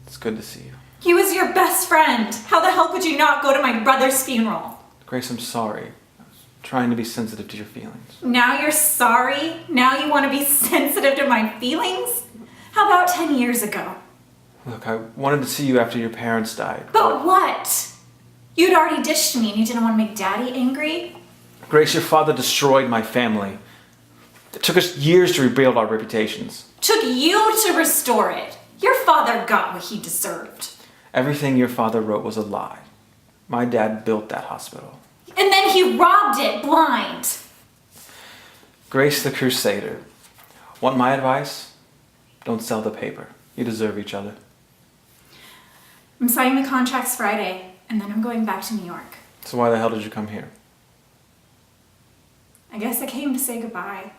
It's good to see you. He was your best friend. How the hell could you not go to my brother's funeral? Grace, I'm sorry. I was trying to be sensitive to your feelings. Now you're sorry? Now you want to be sensitive to my feelings? How about 10 years ago? Look, I wanted to see you after your parents died. But what? You'd already ditched me and you didn't want to make Daddy angry? Grace, your father destroyed my family. It took us years to rebuild our reputations. Took you to restore it. Your father got what he deserved. Everything your father wrote was a lie. My dad built that hospital. And then he robbed it blind. Grace the Crusader. Want my advice? Don't sell the paper. You deserve each other. I'm signing the contracts Friday, and then I'm going back to New York. So why the hell did you come here? I guess I came to say goodbye.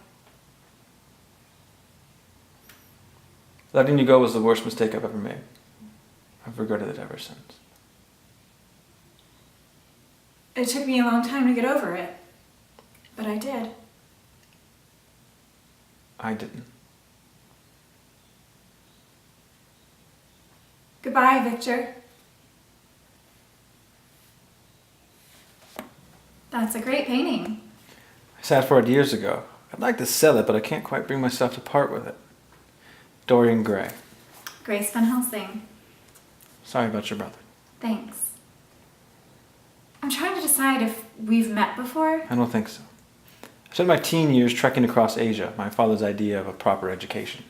Letting you go was the worst mistake I've ever made. I've regretted it ever since. It took me a long time to get over it, but I did. I didn't. Goodbye, Victor. That's a great painting. I sat for it years ago. I'd like to sell it, but I can't quite bring myself to part with it. Dorian Gray. Grace Van Helsing. Sorry about your brother. Thanks. I'm trying to decide if we've met before. I don't think so. I spent my teen years trekking across Asia, my father's idea of a proper education.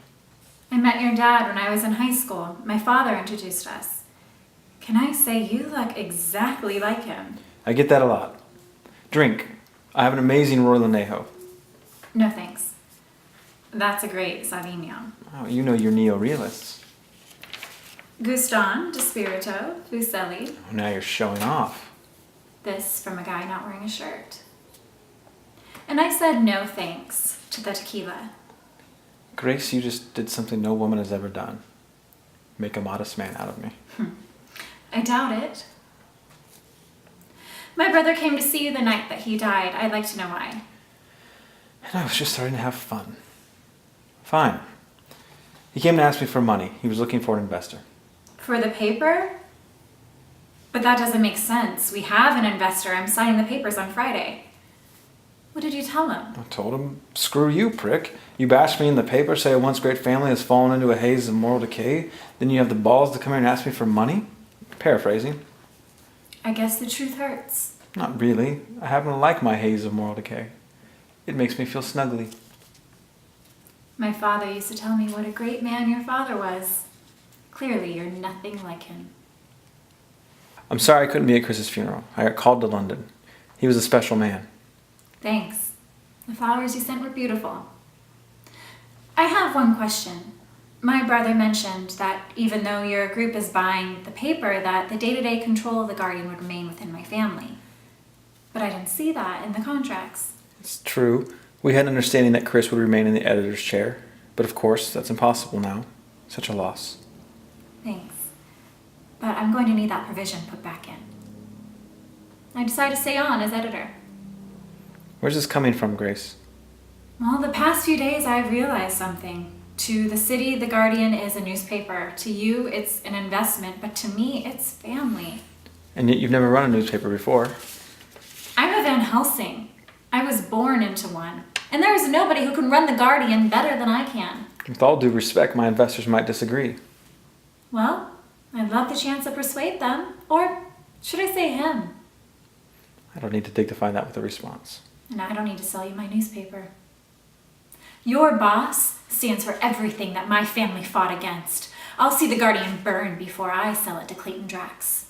I met your dad when I was in high school. My father introduced us. Can I say you look exactly like him? I get that a lot. Drink. I have an amazing Royal Anejo. No thanks. That's a great Sauvignon. Oh, you know you're neo-realists. Guston de Spirito, Fuseli. Oh, now you're showing off. This from a guy not wearing a shirt. And I said no thanks to the tequila. Grace, you just did something no woman has ever done. Make a modest man out of me. I doubt it. My brother came to see you the night that he died. I'd like to know why. And I was just starting to have fun. Fine. He came to ask me for money. He was looking for an investor. For the paper? But that doesn't make sense. We have an investor. I'm signing the papers on Friday. What did you tell him? I told him, screw you, prick. You bashed me in the paper, say a once great family has fallen into a haze of moral decay. Then you have the balls to come here and ask me for money? Paraphrasing. I guess the truth hurts. Not really. I happen to like my haze of moral decay. It makes me feel snuggly. My father used to tell me what a great man your father was. Clearly, you're nothing like him. I'm sorry I couldn't be at Chris's funeral. I got called to London. He was a special man. Thanks. The flowers you sent were beautiful. I have one question. My brother mentioned that even though your group is buying the paper, that the day-to-day control of the Guardian would remain within my family. But I didn't see that in the contracts. It's true. We had an understanding that Chris would remain in the editor's chair. But of course, that's impossible now. Such a loss. Thanks. But I'm going to need that provision put back in. I decided to stay on as editor. Where's this coming from, Grace? Well, the past few days I've realized something. To the city, the Guardian is a newspaper. To you, it's an investment. But to me, it's family. And yet you've never run a newspaper before. I'm a Van Helsing. I was born into one. And there is nobody who can run the Guardian better than I can. With all due respect, my investors might disagree. Well, I'd love the chance to persuade them. Or should I say him? I don't need to dignify that with a response. And I don't need to sell you my newspaper. Your boss stands for everything that my family fought against. I'll see the Guardian burn before I sell it to Clayton Drax.